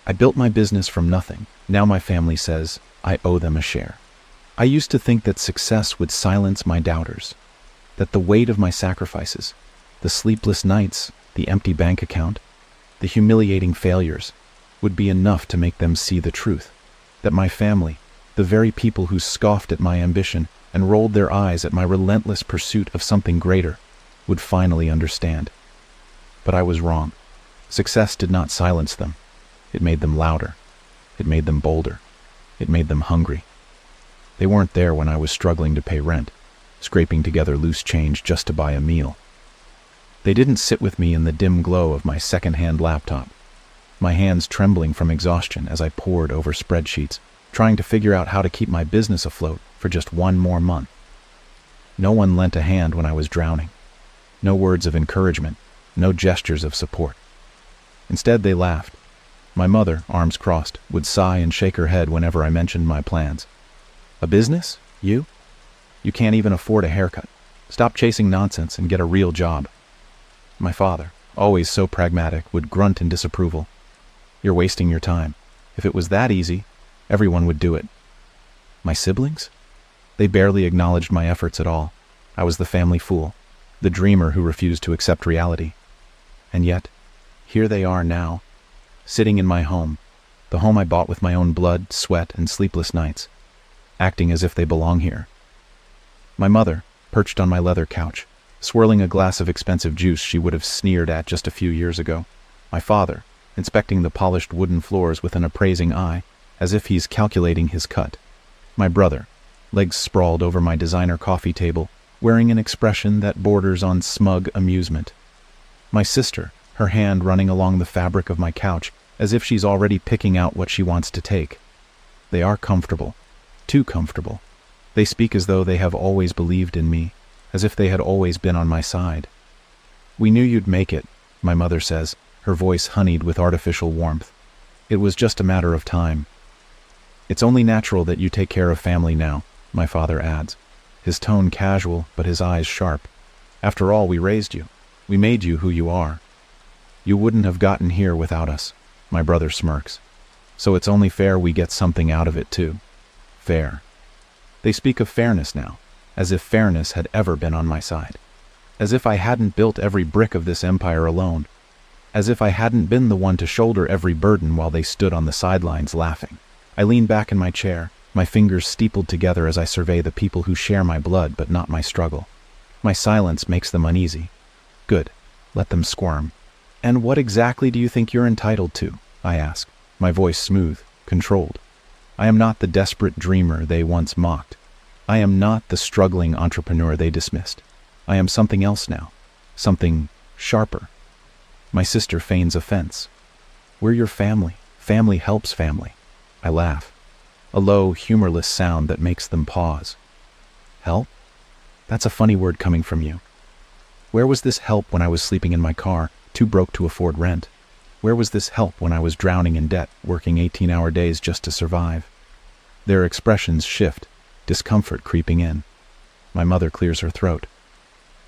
I built my business from nothing. Now my family says I owe them a share. I used to think that success would silence my doubters, that the weight of my sacrifices, the sleepless nights, the empty bank account, the humiliating failures, would be enough to make them see the truth, that my family, the very people who scoffed at my ambition and rolled their eyes at my relentless pursuit of something greater, would finally understand. But I was wrong. Success did not silence them. It made them louder. It made them bolder. It made them hungry. They weren't there when I was struggling to pay rent, scraping together loose change just to buy a meal. They didn't sit with me in the dim glow of my second-hand laptop, my hands trembling from exhaustion as I pored over spreadsheets, trying to figure out how to keep my business afloat for just one more month. No one lent a hand when I was drowning. No words of encouragement, no gestures of support. Instead, they laughed. My mother, arms crossed, would sigh and shake her head whenever I mentioned my plans. A business? You? You can't even afford a haircut. Stop chasing nonsense and get a real job. My father, always so pragmatic, would grunt in disapproval. You're wasting your time. If it was that easy, everyone would do it. My siblings? They barely acknowledged my efforts at all. I was the family fool, the dreamer who refused to accept reality. And yet, here they are now, sitting in my home, the home I bought with my own blood, sweat, and sleepless nights, acting as if they belong here. My mother, perched on my leather couch, swirling a glass of expensive juice she would have sneered at just a few years ago. My father, inspecting the polished wooden floors with an appraising eye, as if he's calculating his cut. My brother, legs sprawled over my designer coffee table, wearing an expression that borders on smug amusement. My sister, her hand running along the fabric of my couch, as if she's already picking out what she wants to take. They are comfortable, too comfortable. They speak as though they have always believed in me, as if they had always been on my side. We knew you'd make it, my mother says, her voice honeyed with artificial warmth. It was just a matter of time. It's only natural that you take care of family now, my father adds, his tone casual but his eyes sharp. After all, we raised you. We made you who you are. You wouldn't have gotten here without us, my brother smirks. So it's only fair we get something out of it too. Fair. They speak of fairness now, as if fairness had ever been on my side. As if I hadn't built every brick of this empire alone. As if I hadn't been the one to shoulder every burden while they stood on the sidelines laughing. I lean back in my chair, my fingers steepled together as I survey the people who share my blood but not my struggle. My silence makes them uneasy. Good. Let them squirm. And what exactly do you think you're entitled to? I ask, my voice smooth, controlled. I am not the desperate dreamer they once mocked. I am not the struggling entrepreneur they dismissed. I am something else now. Something sharper. My sister feigns offense. We're your family. Family helps family. I laugh. A low, humorless sound that makes them pause. Help? That's a funny word coming from you. Where was this help when I was sleeping in my car, too broke to afford rent? Where was this help when I was drowning in debt, working 18-hour days just to survive? Their expressions shift, discomfort creeping in. My mother clears her throat.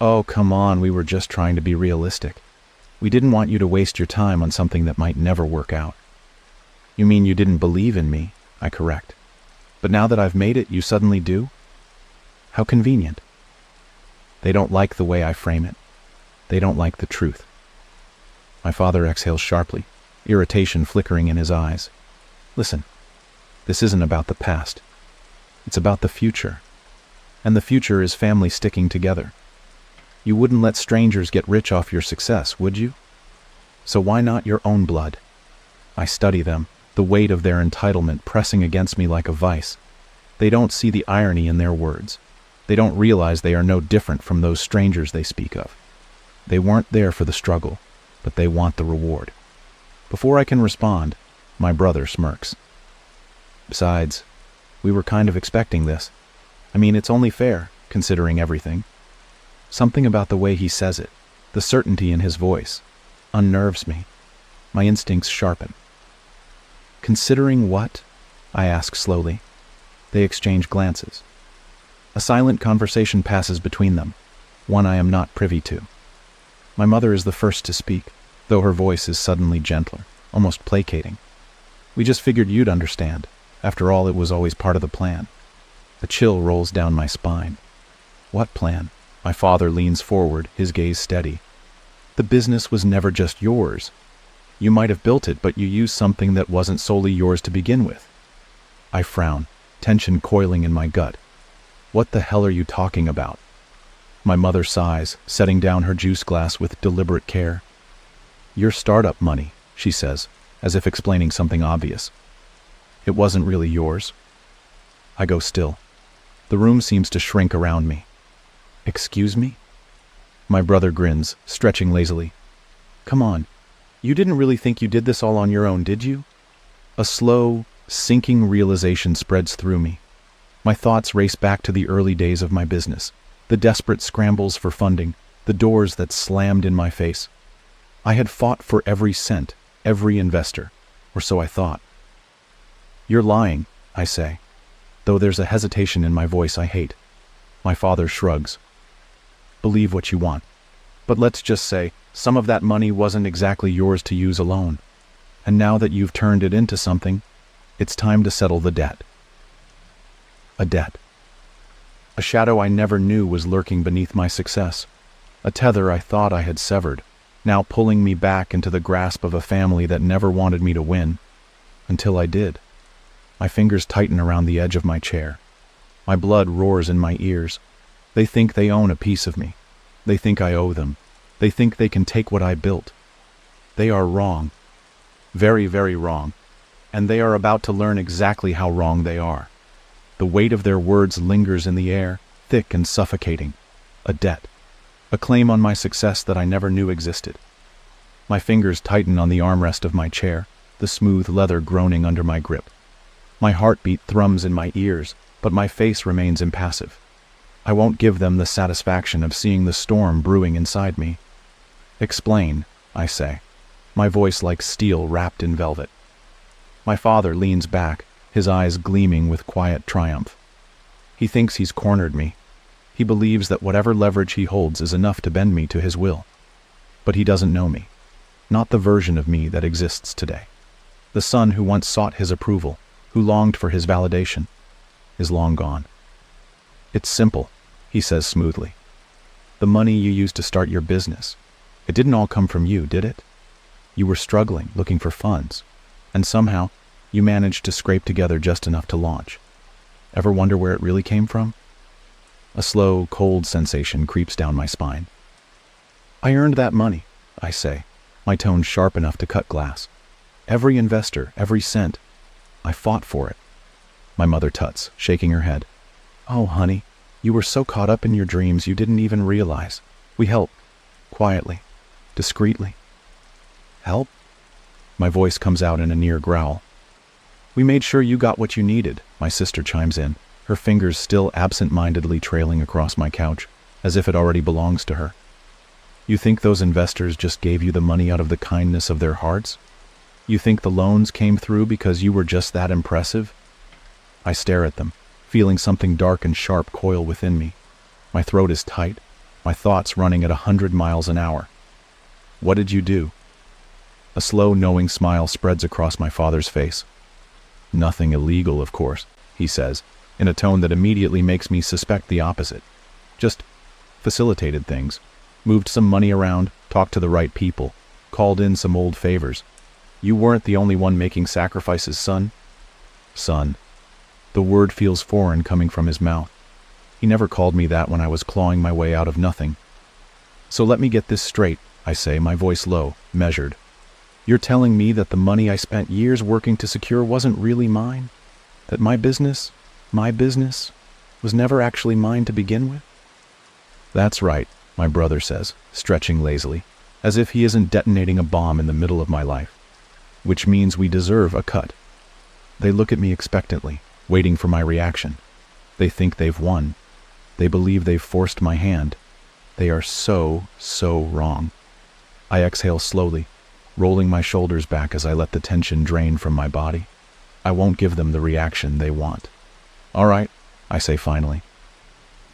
Oh, come on, we were just trying to be realistic. We didn't want you to waste your time on something that might never work out. You mean you didn't believe in me? I correct. But now that I've made it, you suddenly do? How convenient. They don't like the way I frame it. They don't like the truth. My father exhales sharply, irritation flickering in his eyes. Listen, this isn't about the past. It's about the future. And the future is family sticking together. You wouldn't let strangers get rich off your success, would you? So why not your own blood? I study them, the weight of their entitlement pressing against me like a vice. They don't see the irony in their words. They don't realize they are no different from those strangers they speak of. They weren't there for the struggle, but they want the reward. Before I can respond, my brother smirks. Besides, we were kind of expecting this. I mean, it's only fair, considering everything. Something about the way he says it, the certainty in his voice, unnerves me. My instincts sharpen. Considering what? I ask slowly. They exchange glances. A silent conversation passes between them, one I am not privy to. My mother is the first to speak, though her voice is suddenly gentler, almost placating. We just figured you'd understand. After all, it was always part of the plan. A chill rolls down my spine. What plan? My father leans forward, his gaze steady. The business was never just yours. You might have built it, but you used something that wasn't solely yours to begin with. I frown, tension coiling in my gut. What the hell are you talking about? My mother sighs, setting down her juice glass with deliberate care. Your startup money, she says, as if explaining something obvious. It wasn't really yours. I go still. The room seems to shrink around me. Excuse me? My brother grins, stretching lazily. Come on, you didn't really think you did this all on your own, did you? A slow, sinking realization spreads through me. My thoughts race back to the early days of my business, the desperate scrambles for funding, the doors that slammed in my face. I had fought for every cent, every investor, or so I thought. You're lying, I say, though there's a hesitation in my voice I hate. My father shrugs. Believe what you want, but let's just say some of that money wasn't exactly yours to use alone. And now that you've turned it into something, it's time to settle the debt. A debt. A shadow I never knew was lurking beneath my success. A tether I thought I had severed, now pulling me back into the grasp of a family that never wanted me to win. Until I did. My fingers tighten around the edge of my chair. My blood roars in my ears. They think they own a piece of me. They think I owe them. They think they can take what I built. They are wrong. Very, very wrong. And they are about to learn exactly how wrong they are. The weight of their words lingers in the air, thick and suffocating. A debt. A claim on my success that I never knew existed. My fingers tighten on the armrest of my chair, the smooth leather groaning under my grip. My heartbeat thrums in my ears, but my face remains impassive. I won't give them the satisfaction of seeing the storm brewing inside me. Explain, I say, my voice like steel wrapped in velvet. My father leans back, his eyes gleaming with quiet triumph. He thinks he's cornered me. He believes that whatever leverage he holds is enough to bend me to his will. But he doesn't know me. Not the version of me that exists today. The son who once sought his approval, who longed for his validation, is long gone. It's simple, he says smoothly. The money you used to start your business, it didn't all come from you, did it? You were struggling, looking for funds, and somehow you managed to scrape together just enough to launch. Ever wonder where it really came from? A slow, cold sensation creeps down my spine. I earned that money, I say, my tone sharp enough to cut glass. Every investor, every cent. I fought for it. My mother tuts, shaking her head. Oh, honey, you were so caught up in your dreams you didn't even realize. We helped. Quietly. Discreetly. Help? My voice comes out in a near growl. We made sure you got what you needed, my sister chimes in, her fingers still absent-mindedly trailing across my couch, as if it already belongs to her. You think those investors just gave you the money out of the kindness of their hearts? You think the loans came through because you were just that impressive? I stare at them, feeling something dark and sharp coil within me. My throat is tight, my thoughts running at 100 miles an hour. What did you do? A slow, knowing smile spreads across my father's face. Nothing illegal, of course, he says, in a tone that immediately makes me suspect the opposite. Just facilitated things. Moved some money around, talked to the right people, called in some old favors. You weren't the only one making sacrifices, son. Son. The word feels foreign coming from his mouth. He never called me that when I was clawing my way out of nothing. So let me get this straight, I say, my voice low, measured. You're telling me that the money I spent years working to secure wasn't really mine? That my business was never actually mine to begin with? That's right, my brother says, stretching lazily, as if he isn't detonating a bomb in the middle of my life. Which means we deserve a cut. They look at me expectantly, waiting for my reaction. They think they've won. They believe they've forced my hand. They are so wrong. I exhale slowly, rolling my shoulders back as I let the tension drain from my body. I won't give them the reaction they want. All right, I say finally.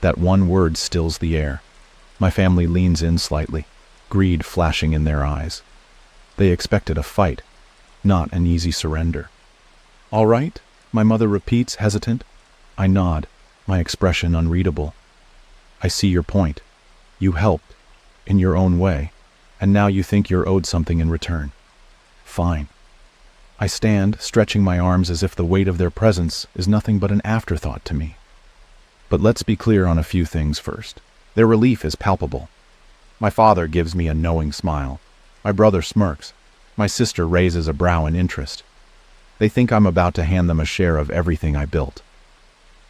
That one word stills the air. My family leans in slightly, greed flashing in their eyes. They expected a fight, not an easy surrender. All right, my mother repeats, hesitant. I nod, my expression unreadable. I see your point. You helped, in your own way, and now you think you're owed something in return. Fine. I stand, stretching my arms as if the weight of their presence is nothing but an afterthought to me. But let's be clear on a few things first. Their relief is palpable. My father gives me a knowing smile. My brother smirks. My sister raises a brow in interest. They think I'm about to hand them a share of everything I built.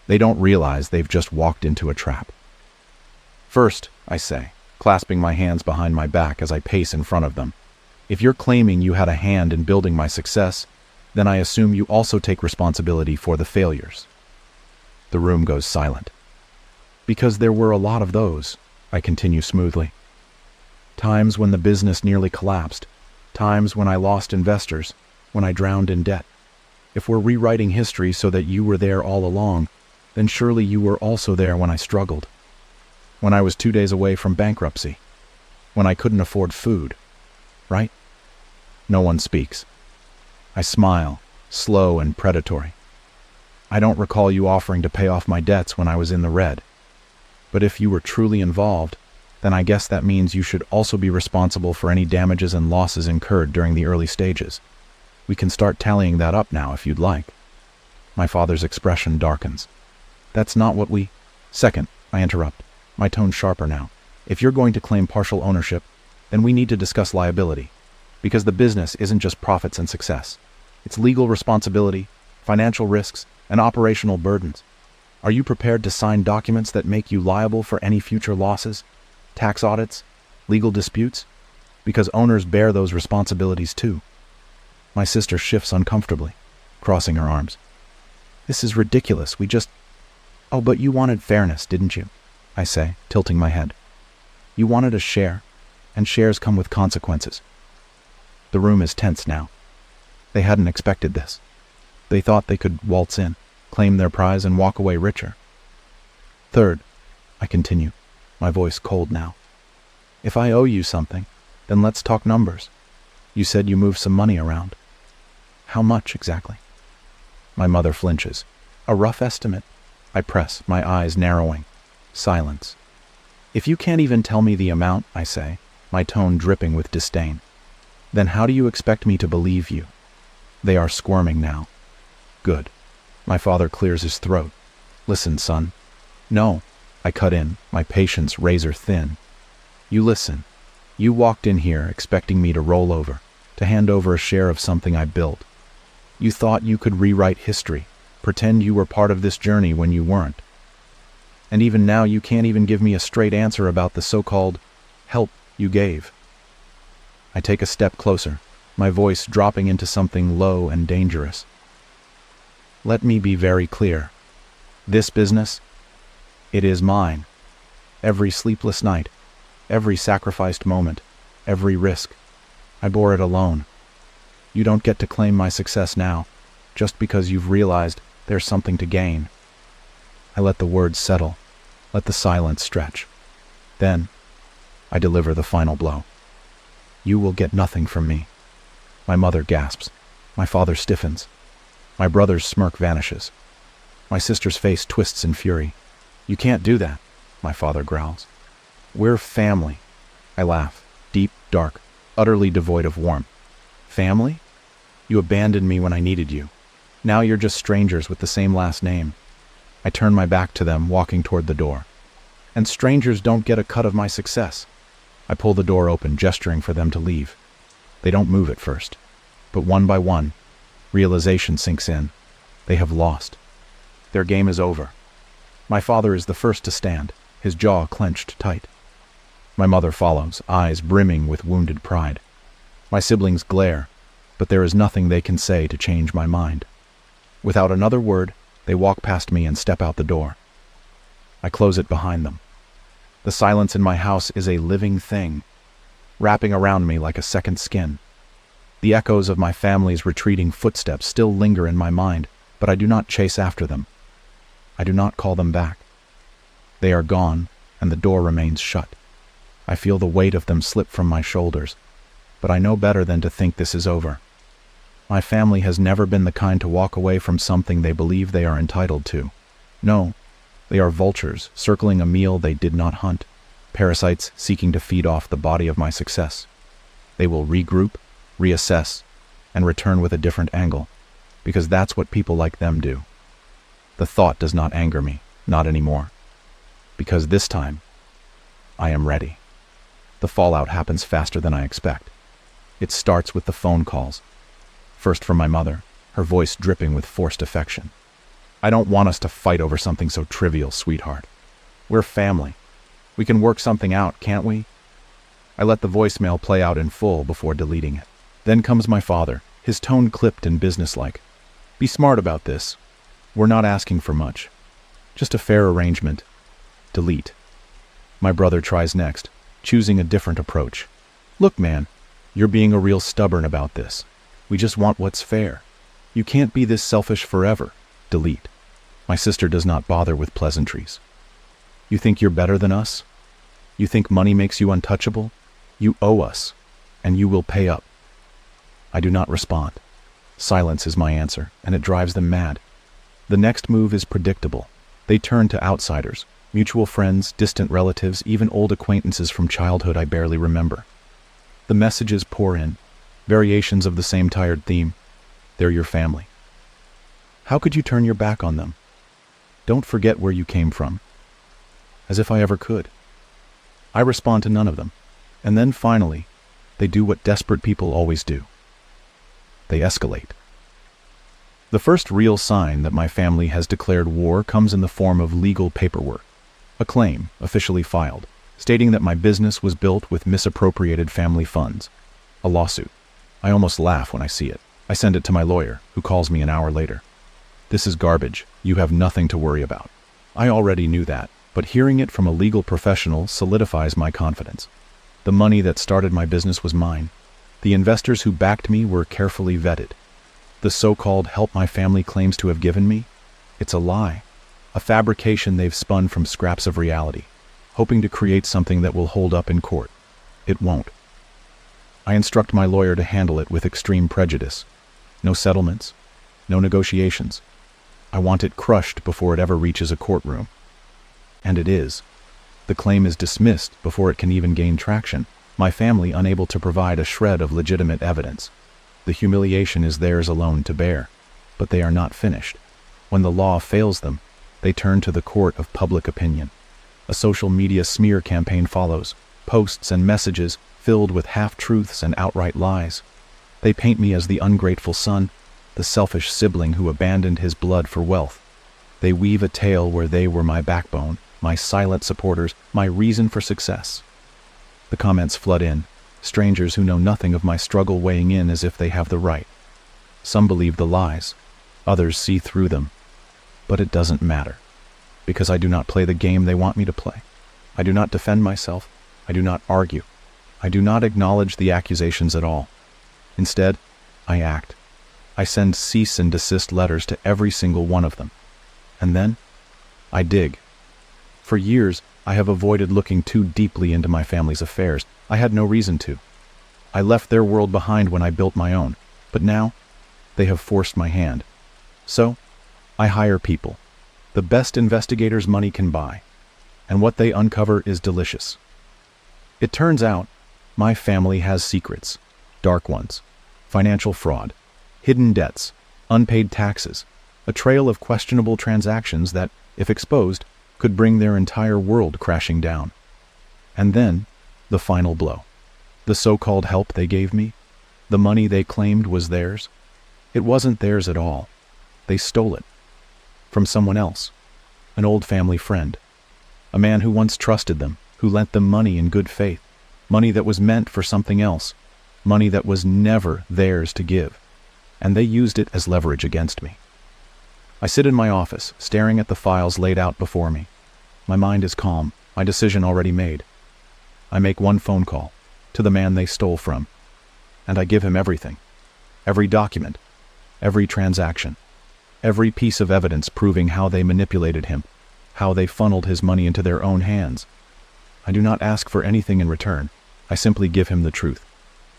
They don't realize they've just walked into a trap. First, I say, clasping my hands behind my back as I pace in front of them, if you're claiming you had a hand in building my success, then I assume you also take responsibility for the failures. The room goes silent. Because there were a lot of those, I continue smoothly. Times when the business nearly collapsed, times when I lost investors, when I drowned in debt. If we're rewriting history so that you were there all along, then surely you were also there when I struggled. When I was 2 days away from bankruptcy. When I couldn't afford food. Right? No one speaks. I smile, slow and predatory. I don't recall you offering to pay off my debts when I was in the red. But if you were truly involved, then I guess that means you should also be responsible for any damages and losses incurred during the early stages. We can start tallying that up now if you'd like. My father's expression darkens. That's not what we... Second, I interrupt, my tone sharper now. If you're going to claim partial ownership, then we need to discuss liability. Because the business isn't just profits and success. It's legal responsibility, financial risks, and operational burdens. Are you prepared to sign documents that make you liable for any future losses, tax audits, legal disputes? Because owners bear those responsibilities too. My sister shifts uncomfortably, crossing her arms. This is ridiculous. Oh, but you wanted fairness, didn't you? I say, tilting my head. You wanted a share, and shares come with consequences. The room is tense now. They hadn't expected this. They thought they could waltz in, claim their prize, and walk away richer. Third, I continue, my voice cold now. If I owe you something, then let's talk numbers. You said you moved some money around. How much exactly? My mother flinches. A rough estimate. I press, my eyes narrowing. Silence. If you can't even tell me the amount, I say, my tone dripping with disdain, then how do you expect me to believe you? They are squirming now. Good. My father clears his throat. Listen, son. No, I cut in, my patience razor thin. You listen. You walked in here expecting me to roll over, to hand over a share of something I built. You thought you could rewrite history, pretend you were part of this journey when you weren't. And even now you can't even give me a straight answer about the so-called help you gave. I take a step closer, my voice dropping into something low and dangerous. Let me be very clear. This business, it is mine. Every sleepless night, every sacrificed moment, every risk, I bore it alone. You don't get to claim my success now, just because you've realized there's something to gain. I let the words settle, let the silence stretch. Then, I deliver the final blow. You will get nothing from me. My mother gasps. My father stiffens. My brother's smirk vanishes. My sister's face twists in fury. You can't do that, my father growls. We're family. I laugh, deep, dark, utterly devoid of warmth. Family? You abandoned me when I needed you. Now you're just strangers with the same last name. I turn my back to them, walking toward the door. And strangers don't get a cut of my success. I pull the door open, gesturing for them to leave. They don't move at first. But one by one, realization sinks in. They have lost. Their game is over. My father is the first to stand, his jaw clenched tight. My mother follows, eyes brimming with wounded pride. My siblings glare, but there is nothing they can say to change my mind. Without another word, they walk past me and step out the door. I close it behind them. The silence in my house is a living thing, wrapping around me like a second skin. The echoes of my family's retreating footsteps still linger in my mind, but I do not chase after them. I do not call them back. They are gone, and the door remains shut. I feel the weight of them slip from my shoulders, but I know better than to think this is over. My family has never been the kind to walk away from something they believe they are entitled to. No, they are vultures circling a meal they did not hunt, parasites seeking to feed off the body of my success. They will regroup, reassess, and return with a different angle, because that's what people like them do. The thought does not anger me, not anymore, because this time, I am ready. The fallout happens faster than I expect. It starts with the phone calls. First from my mother, her voice dripping with forced affection. "I don't want us to fight over something so trivial, sweetheart. We're family. We can work something out, can't we?" I let the voicemail play out in full before deleting it. Then comes my father, his tone clipped and businesslike. "Be smart about this. We're not asking for much. Just a fair arrangement." Delete. My brother tries next, choosing a different approach. "Look, man, you're being a real stubborn about this. We just want what's fair. You can't be this selfish forever." Delete. My sister does not bother with pleasantries. "You think you're better than us? You think money makes you untouchable? You owe us, and you will pay up." I do not respond. Silence is my answer, and it drives them mad. The next move is predictable. They turn to outsiders, mutual friends, distant relatives, even old acquaintances from childhood I barely remember. The messages pour in, variations of the same tired theme. They're your family. How could you turn your back on them? Don't forget where you came from. As if I ever could. I respond to none of them. And then finally, they do what desperate people always do. They escalate. The first real sign that my family has declared war comes in the form of legal paperwork. A claim, officially filed, stating that my business was built with misappropriated family funds. A lawsuit. I almost laugh when I see it. I send it to my lawyer, who calls me an hour later. "This is garbage. You have nothing to worry about." I already knew that, but hearing it from a legal professional solidifies my confidence. The money that started my business was mine. The investors who backed me were carefully vetted. The so-called help my family claims to have given me? It's a lie. A fabrication they've spun from scraps of reality, hoping to create something that will hold up in court. It won't. I instruct my lawyer to handle it with extreme prejudice. No settlements, no negotiations. I want it crushed before it ever reaches a courtroom. And it is. The claim is dismissed before it can even gain traction, my family unable to provide a shred of legitimate evidence. The humiliation is theirs alone to bear, but they are not finished. When the law fails them, they turn to the court of public opinion. A social media smear campaign follows, posts and messages filled with half-truths and outright lies. They paint me as the ungrateful son, the selfish sibling who abandoned his blood for wealth. They weave a tale where they were my backbone, my silent supporters, my reason for success. The comments flood in, strangers who know nothing of my struggle weighing in as if they have the right. Some believe the lies, others see through them. But it doesn't matter, because I do not play the game they want me to play. I do not defend myself. I do not argue. I do not acknowledge the accusations at all. Instead, I act. I send cease and desist letters to every single one of them. And then, I dig. For years, I have avoided looking too deeply into my family's affairs. I had no reason to. I left their world behind when I built my own, but now, they have forced my hand. So, I hire people, the best investigators money can buy, and what they uncover is delicious. It turns out, my family has secrets, dark ones, financial fraud, hidden debts, unpaid taxes, a trail of questionable transactions that, if exposed, could bring their entire world crashing down. And then, the final blow. The so-called help they gave me, the money they claimed was theirs, it wasn't theirs at all. They stole it. From someone else, an old family friend, a man who once trusted them, who lent them money in good faith, money that was meant for something else, money that was never theirs to give, and they used it as leverage against me. I sit in my office, staring at the files laid out before me. My mind is calm, my decision already made. I make one phone call, to the man they stole from, and I give him everything, every document, every transaction, every piece of evidence proving how they manipulated him, how they funneled his money into their own hands. I do not ask for anything in return. I simply give him the truth.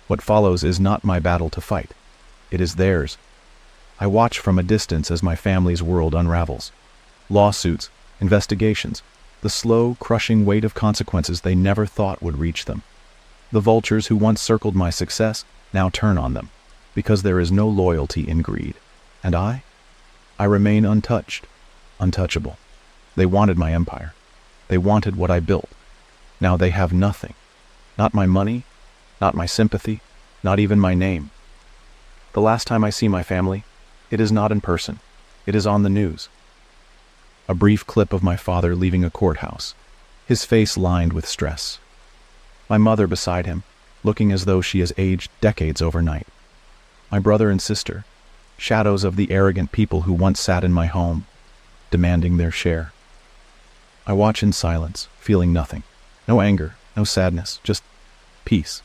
What follows is not my battle to fight. it is theirs. I watch from a distance as my family's world unravels. Lawsuits, investigations, the slow, crushing weight of consequences they never thought would reach them. The vultures who once circled my success now turn on them, because there is no loyalty in greed. And I remain untouched, untouchable. They wanted my empire. They wanted what I built. Now they have nothing. Not my money, not my sympathy, not even my name. The last time I see my family, it is not in person. It is on the news. A brief clip of my father leaving a courthouse, his face lined with stress. My mother beside him, looking as though she has aged decades overnight. My brother and sister, shadows of the arrogant people who once sat in my home, demanding their share. I watch in silence, feeling nothing. No anger, no sadness, just peace.